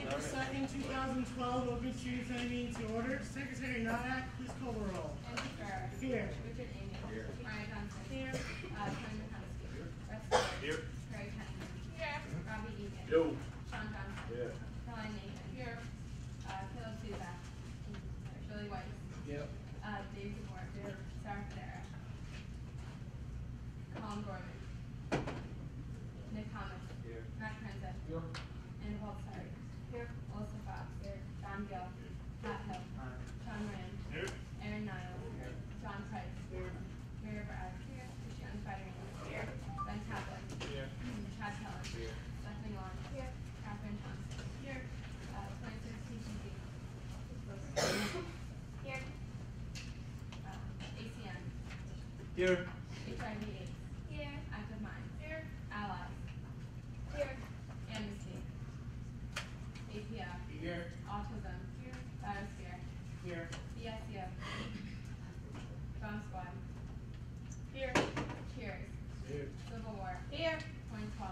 November 2nd, 2012, open student senate meeting to order. Secretary Nyack, please call the roll. Andrew Farrar. Here. Richard Amy. Here. Mariah Johnson. Here. Tony McCoskey. Rex Miller. Here. Harry Cunningham. Here. Robbie Egan. Yo. Sean Johnson. Yeah. Caroline Nathan. Here. Caleb Suzak. Shirley White. Yep. Dave DeMore. Here. Sarah Federa. Colin Gorman. Nick Thomas. Here. Matt Krenza. Here. And Paul Terry. Here. Melissa Fox. Here. Don Gill. Pat Hill. Sean Rand. Here. Aaron Niles. Here. John Price. Here. Mary Brad. Here. Christiane Fighting. Here. Ben Kaplan. Here. Chad Keller. Here. Stephanie Long. Here. Catherine Johnson. Here. 26 TCG. Here. ACN. Here. HIV/AIDS. Here. Active Minds. Here. Allies. Here. Amnesty. APO. Here. Autism. Here. Biosphere. Here. BSU. Bomb Squad. Here. Cheers. Here. Civil War. Here. 2012.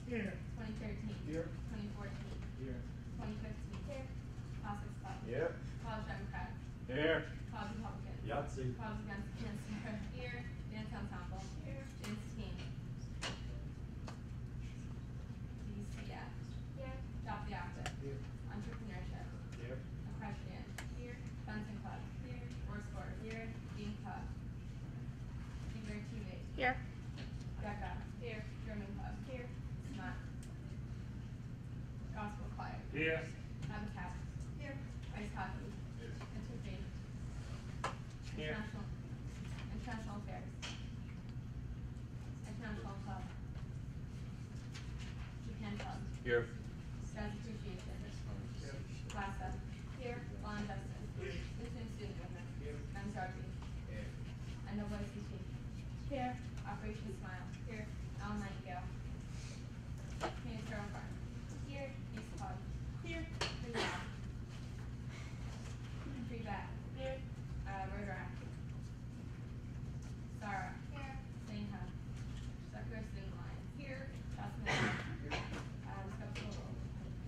Here. 2013. Here. 2014. Here. 2015. Here. Classics Club. Yep. College Democrats. Here. College Republicans. Yahtzee. College Against Cancer. Here. Dance Ensemble. Here. James Team. DCF. Here. Shop the Active. Here. Entrepreneurship. Here. Equestrian. Here. Fencing Club. Here. War Sport. Here. Dean Club. Figure TV. Here. DECA. Here. German Club. Here. SMAT. Gospel Choir. Here. Habitat. Here. Ice hockey. Here. Interfaith. Here. International Affairs. International Club. Japan Club. Here. Jazz Appreciation. LASA. Here. Law and Justice. Muslim Student Movement. Men's Rugby. NAACP. Here. Operation Smile. Here. Al Nightingale. Phoenix Girl Farm. Here. East Club. Here. Free Bath. Free Bath. Here. Rotaract. Sarah. Here. Sainha. Secular Student Alliance. Here. Jocelyn.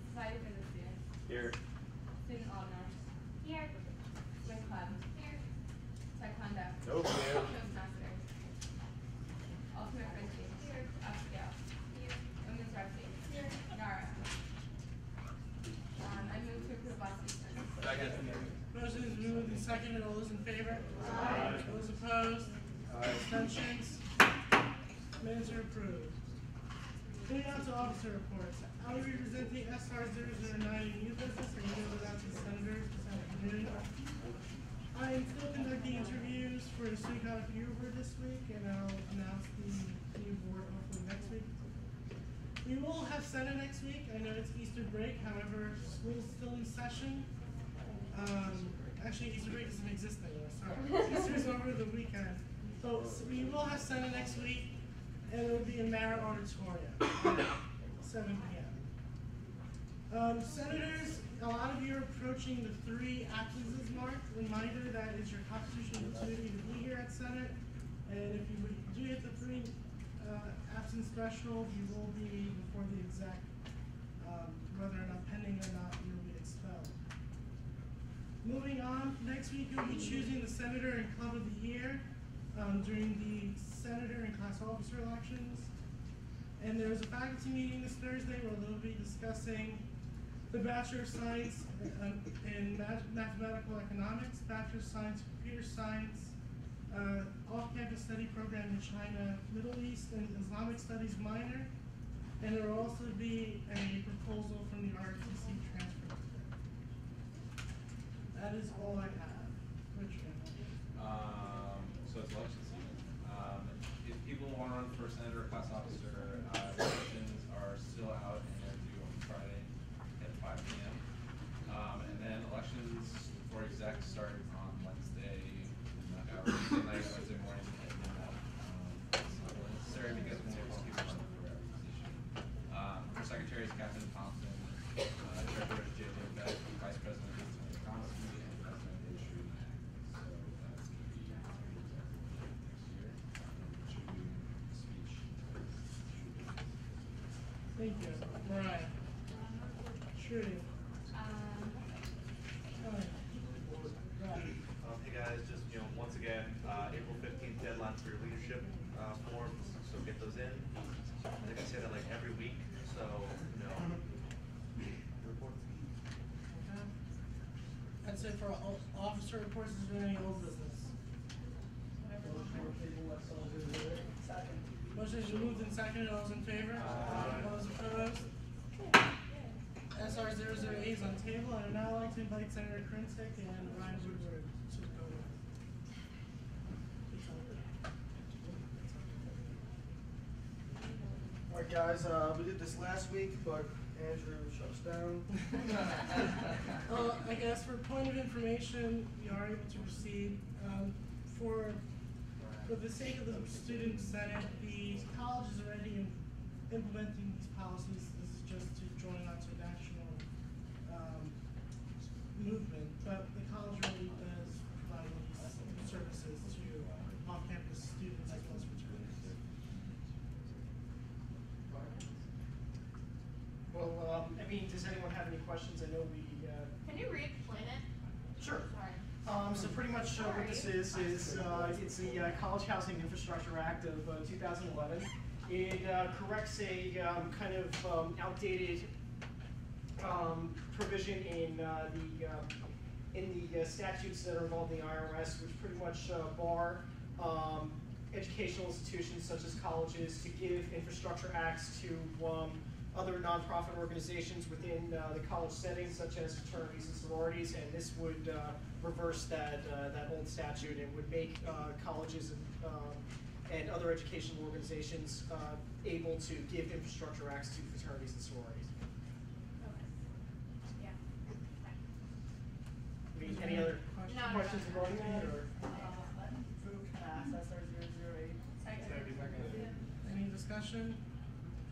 Society for the Students. Here. Student Alumni. Here. Swim Club. Here. Taekwondo. Nope. Here. Toastmasters. Ultimate Frisbee. Here. Upscale. Here. Women's Rugby. Here. NARA. I move to approve last week's. Second. Motion is moved and seconded. All those in favor? Aye. Those opposed? Abstentions? Minutes are approved. Moving on to officer reports. I'll be presenting SR 009 in new business and yield it out to the senators this afternoon. I am still conducting interviews for the student council board this week, and I'll announce the new board hopefully next week. We will have Senate next week. I know it's Easter break, however, school's still in session. Actually, Easter break doesn't exist anymore, sorry. Easter's over the weekend. So we will have Senate next week, and it will be in Mara Auditorium at 7 p.m. Senators, a lot of you are approaching the 3 absences mark. Reminder that it's your constitutional duty to be here at Senate, and if you do hit the 3 absence threshold, you will be before the exec, whether or not pending or not, you will be expelled. Moving on, next week you'll be choosing the senator and club of the year during the senator and class officer elections. And there's a faculty meeting this Thursday where they'll be discussing the Bachelor of Science in Mathematical Economics, Bachelor of Science in Computer Science, off-campus study program in China, Middle East, and Islamic Studies minor. And there will also be a proposal from the RTC transfer program. That is all I have. Richard. So it's election season. If people want to run for senator or class officer, elections are still out and they're due on Friday at 5 p.m. And then elections for execs start on Wednesday night, Wednesday morning at midnight. It's not really necessary because we have people running for every position. For secretaries, Captain Thompson, treasurer is J.J. Beck, vice president is Tony Thompson, and president is Shrew Mack. So that's going to be next year. Should do a speech. Thank you. Mariah. Trudy. those in. I think I say that like every week, so, you know. Okay. I'd say for officer reports, is there any old business? Motion is moved and seconded. All those in favor? Aye. All those opposed? SR 008 is on table. I would now like to invite Senator Krinsick and Ryan Woodward to go. All right, guys, we did this last week, but Andrew shut us down. I guess for point of information, we are able to proceed. For the sake of the student senate, the college is already implementing these policies. This is just to join onto a national movement, but the college really does provide these services to off-campus students as well as fraternities. Well, I mean, does anyone have any questions? I know we. Can you re-explain it? Sure. Sorry. So pretty much what this is it's the College Housing Infrastructure Act of 2011. It corrects a kind of outdated provision in the statutes that are involved in the IRS, which pretty much bar educational institutions such as colleges to give infrastructure acts to other nonprofit organizations within the college setting, such as fraternities and sororities, and this would reverse that old statute and would make colleges and other educational organizations able to give infrastructure acts to fraternities and sororities. Okay. Yeah. I mean, any other questions No. regarding that? Or? Move pass SR 008. Any discussion?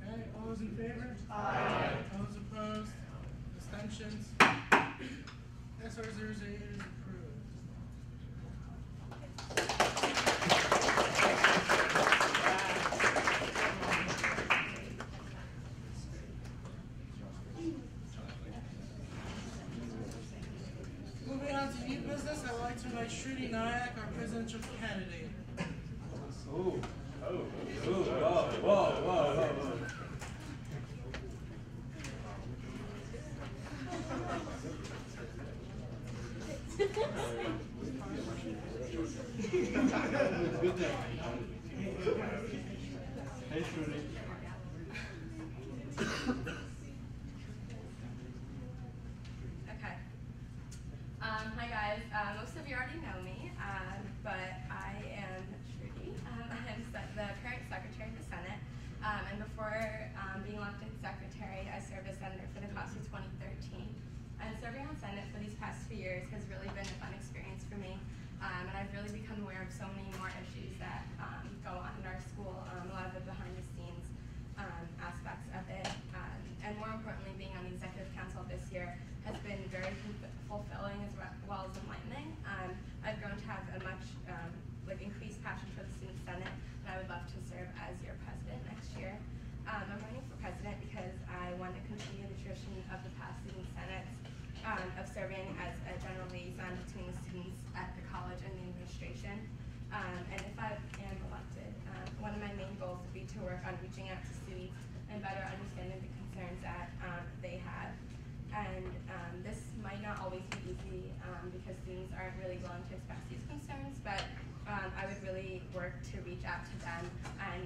Okay, all those in favor? Aye. All those opposed? Abstentions? SR 008 is approved. Moving on to new business, I would like to invite Shruti Nayak, our presidential candidate. Ooh. Oh. Ooh. Whoa. Good day. Hey, Shruti. Okay. Hi guys. Most of you already know me, but I am Shruti. I'm the current secretary of the Senate, and before being elected secretary, I served as senator for the class of 2013. And serving on Senate for these past 2 years has really been a fun experience for me, and I've really become aware of so many more issues that go on in our school, a lot of the behind-the-scenes aspects of it, and more importantly, being on the executive council this year has been very fulfilling as well as enlightening. I've grown to have a much increased passion for the Student Senate, and I would love to serve as your president next year. I'm running for president because I want to continue the tradition of the past Student Senates of serving as a general liaison between the students at the college and the administration. And if I am elected, one of my main goals would be to work on reaching out to students and better understanding the concerns that they have. And this might not always be easy because students aren't really willing to express these concerns, but I would really work to reach out to them and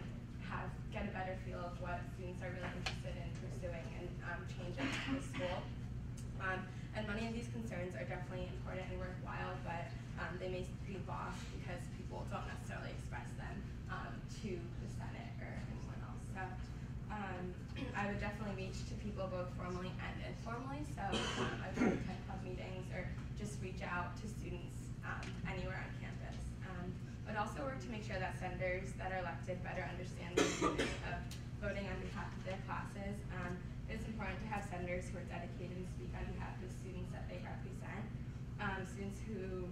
get a better feel of what students are really interested in pursuing and changing in the school. And many of these concerns are definitely important and worthwhile, but they may be lost because people don't necessarily express them to the Senate or anyone else. So I would definitely reach to people both formally and informally. So I would attend club meetings or just reach out to students anywhere on campus. I'd also work to make sure that senators that are elected better understand the meaning of voting on behalf of their classes. It's important to have senators who are dedicated and speak on behalf of the students that they represent. Students who,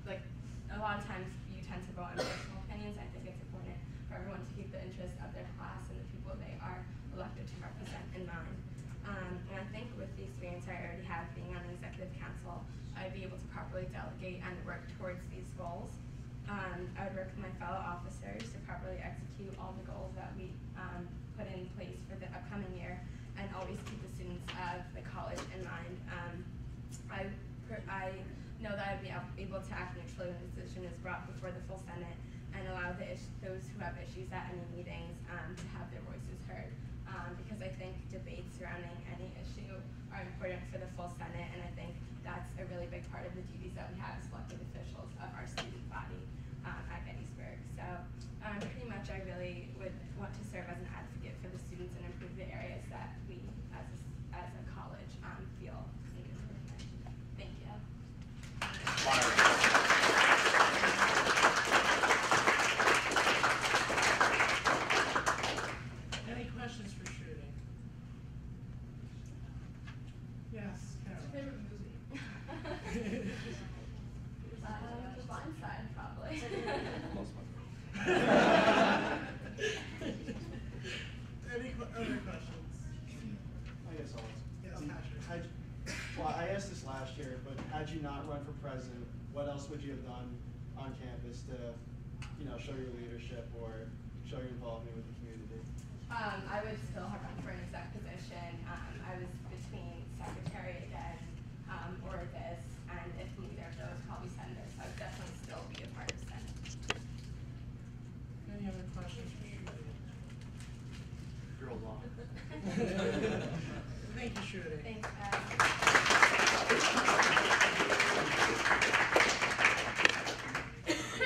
a lot of times you tend to vote on personal opinions. I think it's important for everyone to keep the interests of their class and the people they are elected to represent in mind. And I think with the experience I already have being on the executive council, I'd be able to properly delegate and work towards these goals. I would work with my fellow officers to properly execute all the goals that we put in place for the upcoming year, and always keep the students of the college in mind. I know that I'd be able to act neutrally when the decision is brought before the full Senate, and allow those who have issues at any meetings to have their voices heard. Because I think debates surrounding any issue are important for the full Senate, and I think that's a really big part of the duties that we have as elected officials of our student body at Gettysburg. So pretty much I really would want to serve as an advocate for the students and improve the areas that we as a college feel need improvement. Thank you. Any questions for Shruti? Yes, Carol. Favorite movie? The Blind Side, probably. Any other questions? I guess I'll. Yes, Patrick. Well, I asked this last year, but had you not run for president, what else would you have done on campus to, show your leadership or show your involvement with the community? I would still have run for an exec position. I was between secretary again, or this, and if neither of those, probably senator. So I would definitely still be a part of Senate. Any other questions for Shruti? You're a law. Thank you, Shruti. Thanks, guys.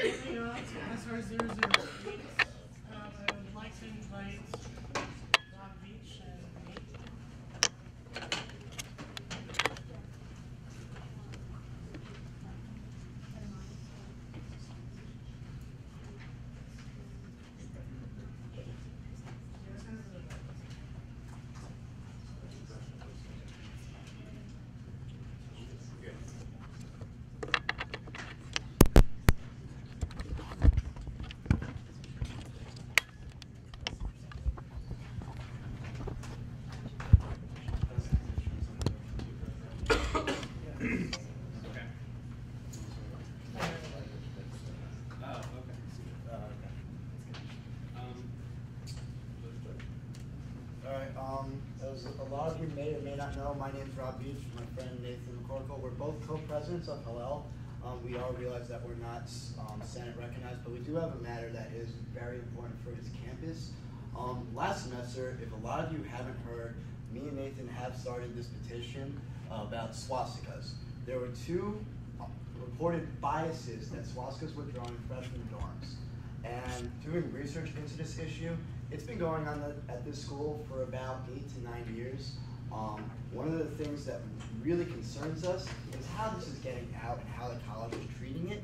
Moving on to SR 008, I would like to invite Rob Beach and Nate. As a lot of you may or may not know, my name is Rob Beach, my friend Nathan McCorkle. We're both co-presidents of Hillel. We all realize that we're not Senate recognized, but we do have a matter that is very important for this campus. Last semester, if a lot of you haven't heard, me and Nathan have started this petition about swastikas. There were two reported biases that swastikas were drawn in freshman dorms. And doing research into this issue, it's been going on at this school for about 8 to 9 years. One of the things that really concerns us is how this is getting out and how the college is treating it.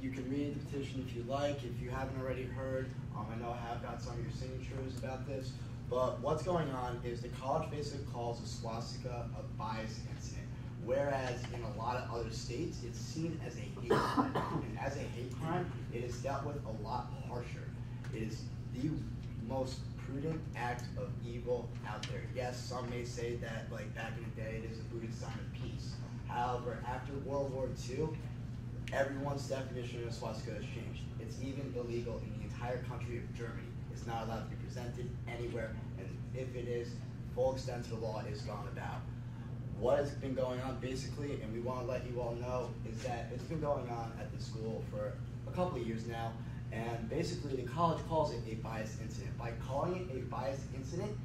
You can read the petition if you like. If you haven't already heard, I know I have got some of your signatures about this, but what's going on is the college basically calls a swastika a bias incident, whereas in a lot of other states, it's seen as a hate crime. And as a hate crime, it is dealt with a lot harsher. It is the most prudent act of evil out there. Yes, some may say that, like back in the day, it is a Buddhist sign of peace. However, after World War II, everyone's definition of a swastika has changed. It's even illegal in the entire country of Germany. It's not allowed to be presented anywhere, and if it is, full extent to the law is gone about. What has been going on basically, and we want to let you all know, is that it's been going on at the school for a couple of years now, and basically the college calls it a bias incident. By calling it a bias incident,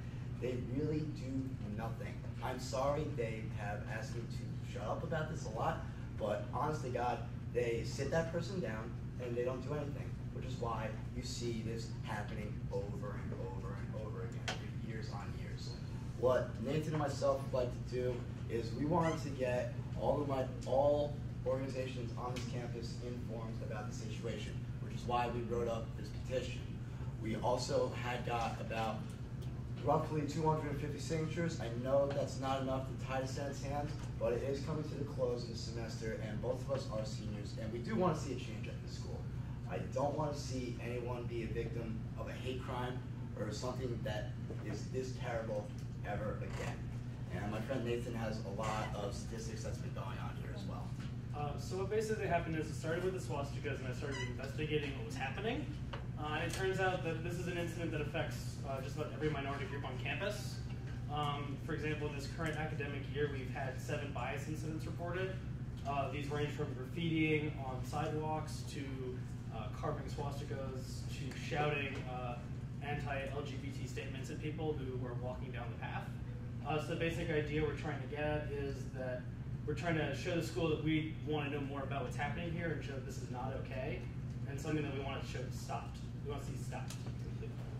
they really do nothing. I'm sorry they have asked me to shut up about this a lot, but honest to God, they sit that person down and they don't do anything, which is why you see this happening over and over and over again for years on years. What Nathan and myself would like to do is we wanted to get all organizations on this campus informed about the situation, which is why we wrote up this petition. We also had got about roughly 250 signatures. I know that's not enough to tie the Senate's hands, but it is coming to the close of the semester, and both of us are seniors, and we do want to see a change at this school. I don't want to see anyone be a victim of a hate crime or something that is this terrible ever again. And my friend Nathan has a lot of statistics that's been going on here as well. So what basically happened is it started with the swastikas, and I started investigating what was happening. And it turns out that this is an incident that affects just about every minority group on campus. For example, in this current academic year, we've had 7 bias incidents reported. These range from graffitiing on sidewalks to carving swastikas to shouting anti-LGBT statements at people who were walking down the path. So the basic idea we're trying to get at is that we're trying to show the school that we want to know more about what's happening here and show that this is not okay, and something that we want to show stopped. We want to see stopped.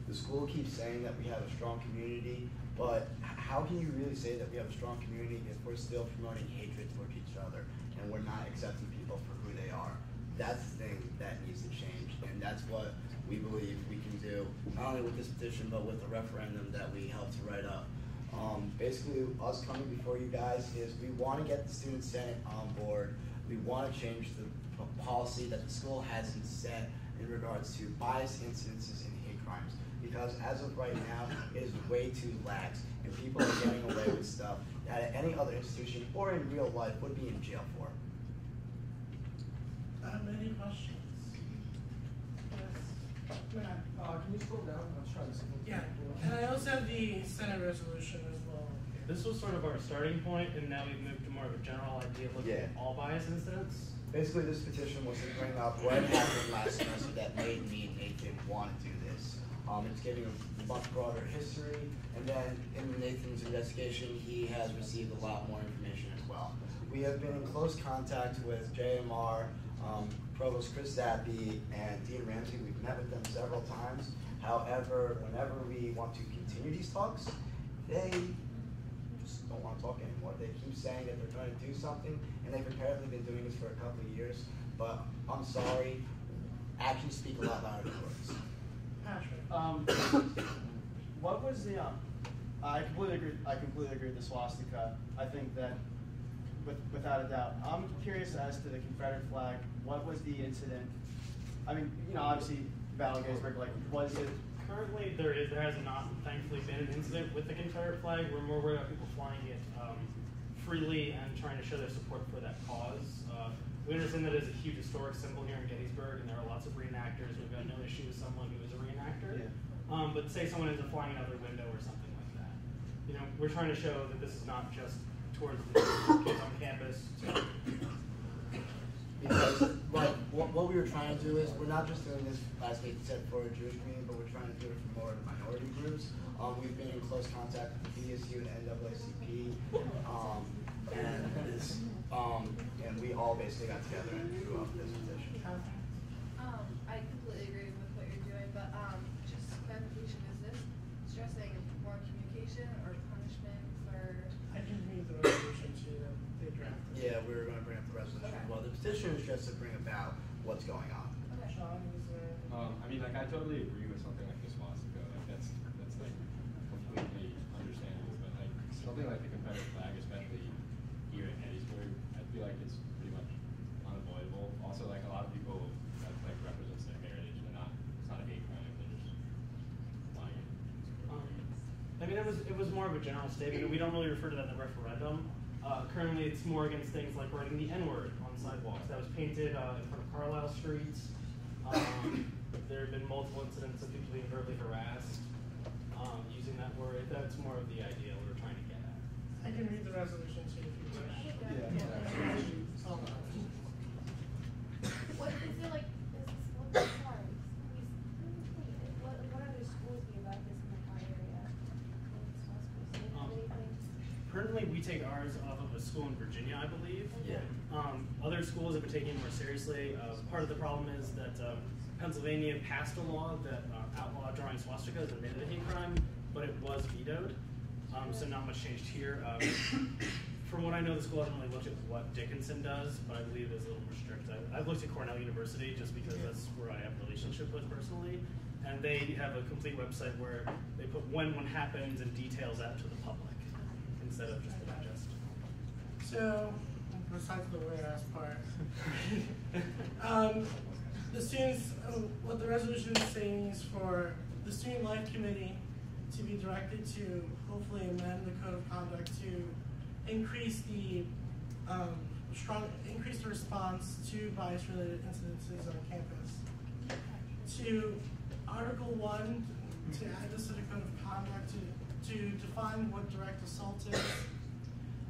The school keeps saying that we have a strong community, but how can you really say that we have a strong community if we're still promoting hatred towards each other and we're not accepting people for who they are? That's the thing that needs to change, and that's what we believe we can do, not only with this petition, but with the referendum that we helped to write up. Basically, us coming before you guys is we want to get the Student Senate on board. We want to change the policy that the school hasn't set in regards to bias incidences and hate crimes. Because as of right now, it is way too lax, and people are getting away with stuff that at any other institution or in real life would be in jail for. Any questions? Yes. Matt? Can you scroll down? I was trying to see. Yeah, and I also have the Senate resolution as well. This was sort of our starting point, and now we've moved to more of a general idea of looking at all bias incidents. Basically, this petition was to bring up what happened last semester that made me and Nathan want to do this. It's giving a much broader history, and then in Nathan's investigation, he has received a lot more information as well. We have been in close contact with JMR, Provost Chris Zappi, and Dean Ramsey. We've met with them several times. However, whenever we want to continue these talks, they just don't want to talk anymore. They keep saying that they're trying to do something, and they've apparently been doing this for a couple of years. But I'm sorry, actions speak a lot louder than words. Patrick? What was the I completely agree with the swastika. I think that without a doubt. I'm curious as to the Confederate flag. What was the incident? I mean, obviously Battle of Gettysburg, like, was it? Currently, there has not, thankfully, been an incident with the Confederate flag. We're more worried about people flying it freely and trying to show their support for that cause. We understand that it's a huge historic symbol here in Gettysburg, and there are lots of reenactors. We've got no issue with someone who is a reenactor. Yeah. But say someone ends up flying out their window or something like that. We're trying to show that this is not just towards the kids on campus. Because, like, what we were trying to do is, we're not just doing this, as Nathan said, for a Jewish community, but we're trying to do it for more minority groups. We've been in close contact with the BSU and NAACP, and we all basically got together and drew up this petition. I completely agree with what you're doing, but just clarification, is this stressing more communication or punishment for? I can read the resolution too that they drafted. Yeah, we were going to bring up the resolution. Okay. Well, the petition is just to bring about what's going on. Okay. Sean, is there? I mean, like, I totally agree with something like the swastika. Like, that's like completely understandable. But like something like the Confederate flag, especially here in Gettysburg, I feel like it's pretty much unavoidable. Also, like a lot of people that like represents their heritage. They're not. It's not a hate crime. They're just flying it. I mean, it was more of a general statement. We don't really refer to that in the referendum. Currently, it's more against things like writing the N-word on sidewalks. That was painted in front of Carlisle Street. There have been multiple incidents of people being verbally harassed using that word. That's more of the idea we're trying to get at. I can read the resolution too if you wish. What is it like? Sorry. What other schools do about this in the car area? Currently, we take ours off of a school in Virginia, I believe. Yeah. Other schools have been taking it more seriously. Part of the problem is that Pennsylvania passed a law that outlawed drawing swastikas and made it a hate crime, but it was vetoed. So not much changed here. From what I know, the school hasn't really looked at what Dickinson does, but I believe it's a little more strict. I've looked at Cornell University just because that's where I have a relationship with personally, and they have a complete website where they put when one happens and details out to the public instead of just the digest. So, besides the weird ass part, the students, what the resolution is saying is for the Student Life Committee to be directed to hopefully amend the Code of Conduct to increase the increase the response to bias-related incidences on campus. To Article 1, to add this to the code of conduct, to define what direct assault is.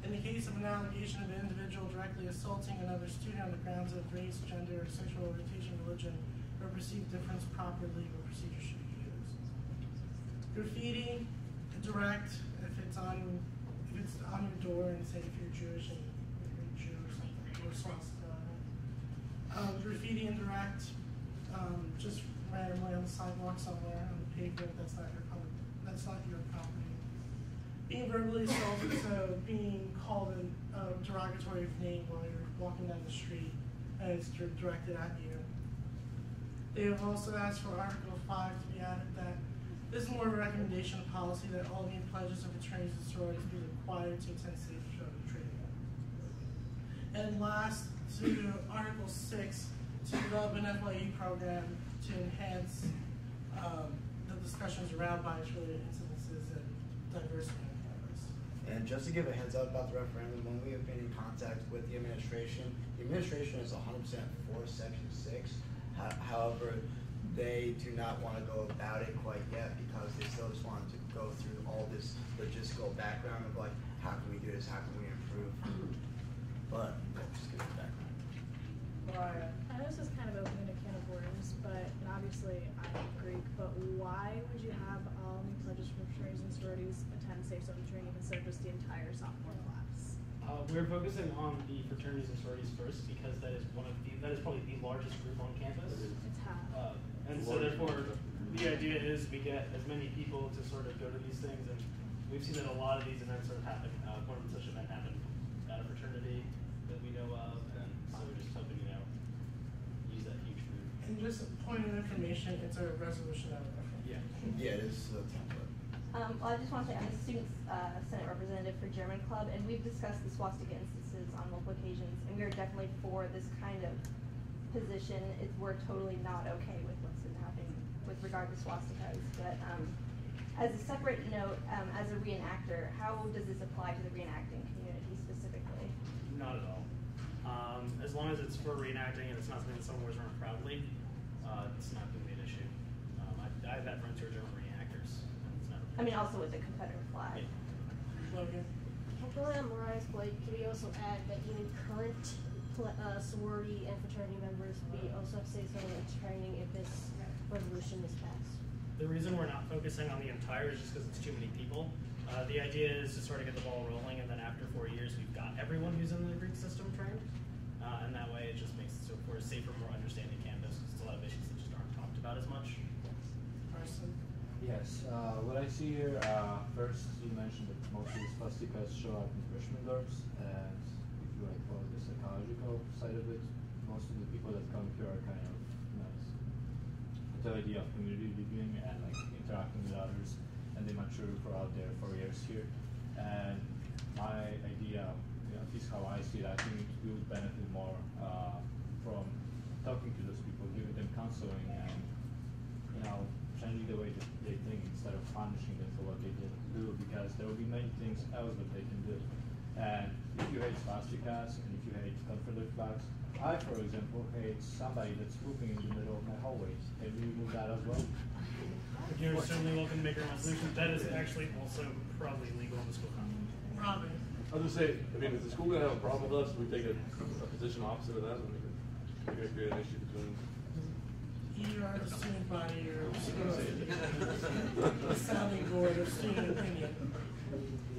In the case of an allegation of an individual directly assaulting another student on the grounds of race, gender, sexual orientation, religion, or perceived difference, proper legal procedure should be used. Graffiti, direct, if it's on your door and say if you're Jewish and you're Jew or something, or swastika on it. Graffiti indirect, just randomly on the sidewalk somewhere, on the pavement, that's not your property. Being verbally assaulted, so being called a derogatory name while you're walking down the street and it's directed at you. They have also asked for Article 5 to be added that this is more of a recommendation of policy that all new pledges of fraternities and sororities be required to attend safe training. And last, to Article 6, to develop an FYE program to enhance the discussions around bias-related incidences and diversity on campus. And just to give a heads up about the referendum, when we have been in contact with the administration is 100% for Section 6. However, they do not want to go about it quite yet because they still just want to go through all this logistical background of like, how can we do this, how can we improve? But just give it background. Mariah. I know this is kind of opening a can of worms, but and obviously I'm Greek, but why would you have all new pledges from fraternities and sororities attend safe zone training instead of just the entire sophomore class? We're focusing on the fraternities and sororities first because that is probably the largest group on campus. It's half. And so therefore, the idea is we get as many people to sort of go to these things, and we've seen that a lot of these events sort of happen. One of such event happened at a fraternity that we know of, and so we're just hoping, use that huge group. And just a point of information, it's a resolution of Yeah. Yeah, it is a template. Well, I just want to say I'm a Students' Senate representative for German Club, and we've discussed the swastika instances on multiple occasions, and we are definitely for this kind of position. We're totally not okay with what's been happening with regard to swastikas. But as a separate note, as a reenactor, how does this apply to the reenacting community specifically? Not at all. As long as it's for reenacting and it's not something that someone wears around proudly, it's not going to be an issue. I've had friends who are German reenactors. And it's not I mean, also with the Confederate flag. Yeah. Logan. Hopefully, I'm Mariah's Blake. Can we also add that even current sorority and fraternity members be also have safe zone training if this resolution is passed? The reason we're not focusing on the entire is just because it's too many people. The idea is to sort of get the ball rolling, and then after 4 years, we've got everyone who's in the Greek system trained, and that way it just makes it so for a safer, more understanding campus. Because it's a lot of issues that just aren't talked about as much. Carson. Yes, what I see here, first you mentioned that most of these swastikas show up in freshman dorms, and if you like follow the psychological side of it, most of the people that come here are kind of the idea of community living and like interacting with others, and they mature throughout their 4 years here. And my idea, at least how I see it, I think we would benefit more from talking to those people, giving them counseling, and changing the way that they think instead of punishing them for what they did do, because there will be many things else that they can do. And if you hate swastikas and if you hate Confederate flags, I, for example, hate somebody that's pooping in the middle of my hallway. Can we remove that as well? You're certainly welcome to make a resolution. That is actually also probably legal in the school conduct. Robin. I'll just say, is the school gonna have a problem with us if we take a position opposite of that? We're gonna create an issue between. You are the student body, or the sounding board of student opinion.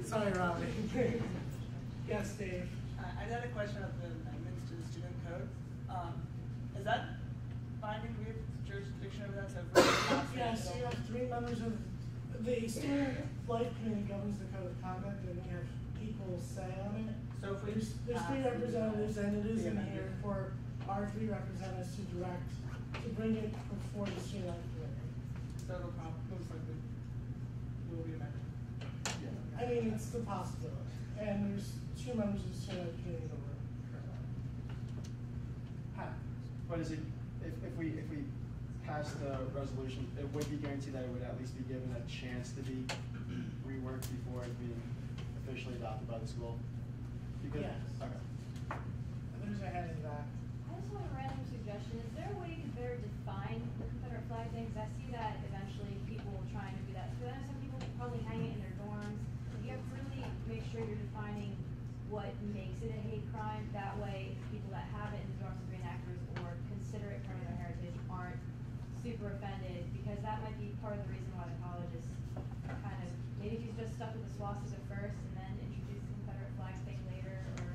Sorry, Robin. Yes, Dave. I had a question about the amendments to the student code. Is that binding? Do we have jurisdiction over that? Yes, you have 3 members of the student life committee governs the code of conduct, and we have equal say on it. So if we there's 3 representatives, and it is in here for our 3 representatives to direct to bring it before the student life committee. So it'll most likely will be amended. Yeah. I mean, it's the possibility, and there's 2 members of the student life committee in the room. Pat. But is it, if we pass the resolution, it would be guaranteed that it would at least be given a chance to be reworked before it being officially adopted by the school? Yes. Okay. ahead of that. I just want a random suggestion. Is there a way you can better define the Confederate flag thing? Because I see that eventually people trying to do that. Because I know some people probably hang it in their dorms. You have to really make sure you're defining what makes it a hate crime. That way, people that have it in the dorms as reenactors or consider it part of their heritage aren't super offended. Because that might be part of the reason why the college is kind of, maybe if he's just stuck with the swastika first and then introduce the Confederate flag thing later, or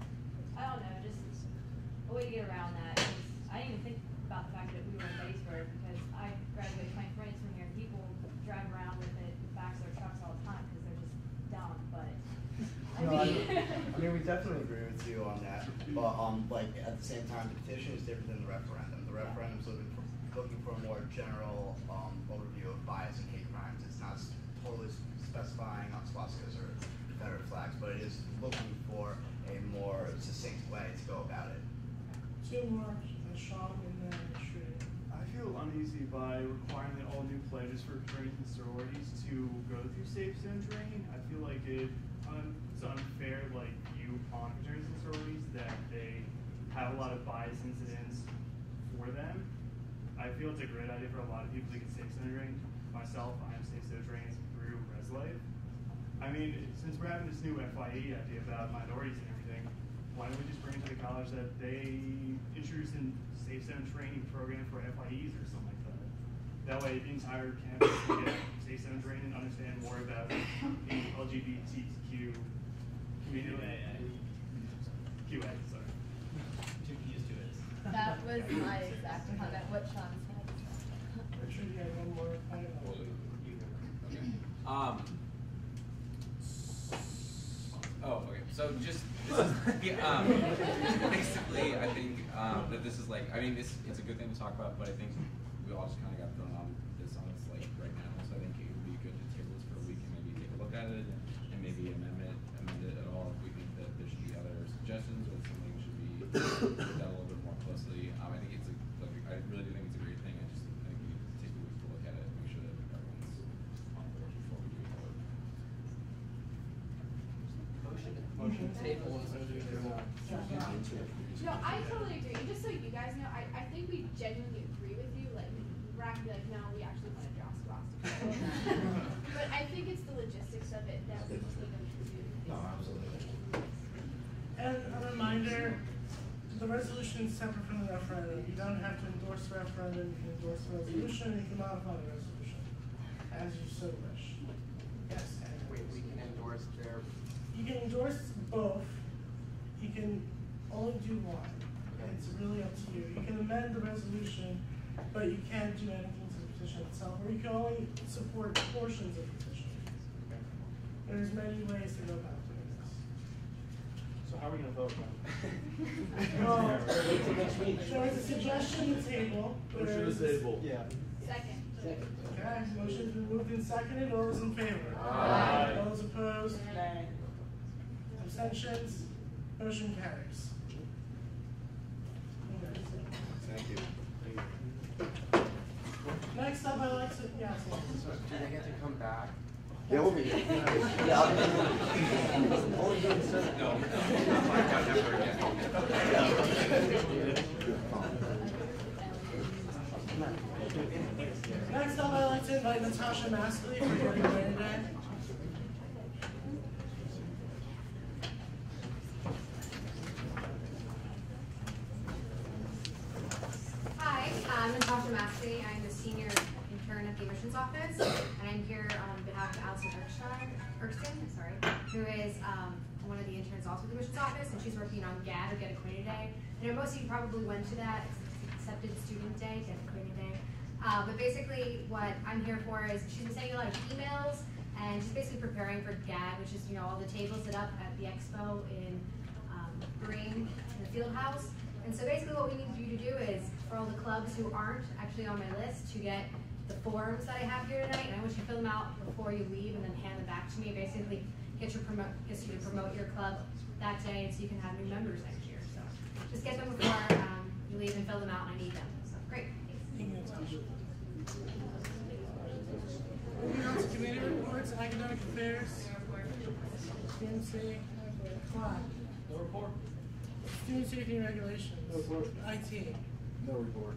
I don't know, just a way to get around that. I didn't even think about the fact that we were in Gettysburg because I graduated 24 minutes from here and people drive around with it in the backs of their trucks all the time because they're just dumb, but I mean, we definitely agree with you on that, but like at the same time, the petition is different than the referendum. The referendum's looking for a more general overview of bias and hate crimes. It's not totally specifying on swastikas or Confederate flags, but it is looking for a more succinct way to go about it. Two more, Sean and then Shreya. I feel uneasy by requiring that all new pledges for fraternities and sororities to go through safe zone training. I feel like it's unfair, like you on fraternities and sororities, that they have a lot of bias incidents for them. I feel it's a great idea for a lot of people to get safe zone trained. Myself, I am safe zone trained through ResLife. I mean, since we're having this new FYE idea about minorities and everything, why don't we just bring it to the college that they introduce a safe zone training program for FYEs or something like that? That way the entire campus can get safe zone training and understand more about the LGBTQ community. QA, sorry. Two P's to it. that was my exact comment, what Sean said. Richard, you have one more item? Okay. So just basically, I think that this is like, I mean, it's a good thing to talk about, but I think we all just kind of got thrown on this like right now. So I think it would be good to table this for a week and maybe take a look at it and maybe amend it at all if we think that there should be other suggestions or something should be looked at a little bit more closely. I think it's I really do think it's a great thing. I think we need to take a week to look at it and make sure that everyone's on board before we do it. Motion. Table. No, I totally agree. And just so you guys know, I think we genuinely agree with you. Like, we're not gonna be like, no, we actually want to draw swastika. But I think it's the logistics of it that we just need them to do. No, absolutely. And a reminder, the resolution is separate from the referendum. You don't have to endorse the referendum, you can endorse the resolution, you can modify the resolution, as you so wish. Yes, Ed? We can endorse their. You can endorse both, you can only do one. It's really up to you. You can amend the resolution, but you can't do anything to the petition itself, or you can only support portions of the petition. There's many ways to go about doing this. So how are we gonna vote now? Well, there was a suggestion to table. Motion to table. Yeah. Second. Okay, motion's been moved and seconded. All those in favor? Aye. All those opposed? Nay. Abstentions? Motion carries. Thank you. Next up, I'd like to, yes. So do they get to come back? Yeah, we'll be here. No, never again. Next up, I'd like to invite Natasha Maskley for your Day today. Hi, I'm Natasha Maskley. I'm the senior intern at the admissions office, and I'm here on behalf of Allison Erskine, who is one of the interns also at the admissions office, and she's working on GAD, or Get Acquainted Day. I know most of you probably went to that. It's Accepted Student Day, Get Acquainted Day. But basically, what I'm here for is she's been sending a lot of emails, and she's basically preparing for GAD, which is all the tables set up at the expo in Green in the field house. And so basically what we need you to do is, for all the clubs who aren't actually on my list, to get the forms that I have here tonight, and I want you to fill them out before you leave and then hand them back to me. Basically, gets you to promote your club that day so you can have new members next year. So just get them before you leave and fill them out, and I need them. So great. Thanks. Moving on to committee reports, academic affairs, PNC, Clyde. No report. Student safety and regulations. No report. IT. No report.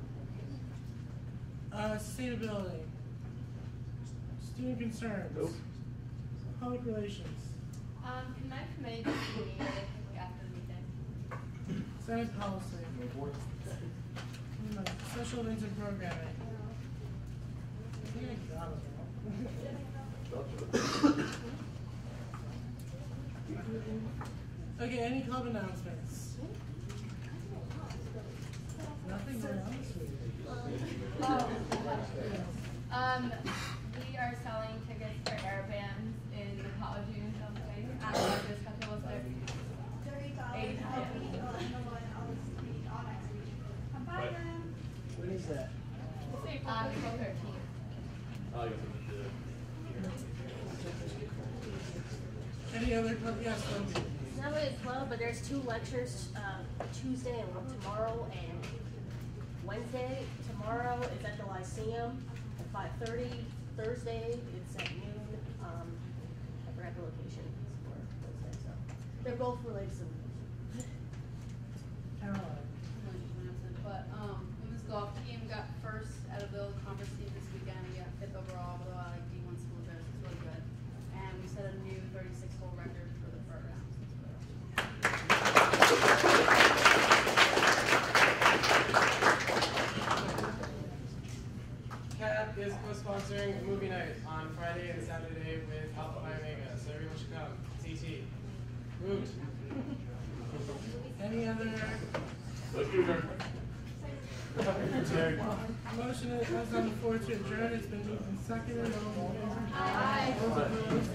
Sustainability. Student concerns. Nope. Public relations. Can my committee just meet really quickly after the meeting? Senate policy. No report. Special events and programming. Okay, any club announcements? Nothing going on this week. We are selling tickets for air bands in the college union building at the Rogers Couple of Six. When is that? April 13th. Oh, you Any other club? Yes, Lindsay. Not really a club, but there's 2 lectures, Tuesday and tomorrow and Wednesday. Tomorrow is at the Lyceum at 5:30. Thursday it's at noon. I forgot the location for Wednesday, so they're both related to. Caroline. But women's golf team got first at a Village Conference team this weekend. We got 5th overall, although I like D1 school there, so it's really good. And we set a new 36-hole record for the program. CAB is co-sponsoring a movie night on Friday and Saturday with Alpha Phi Omega, so everyone should come. CT. Woot. Any other? Motion is on the floor to adjourn. It's been moved and seconded. All in favor? Aye. Those opposed?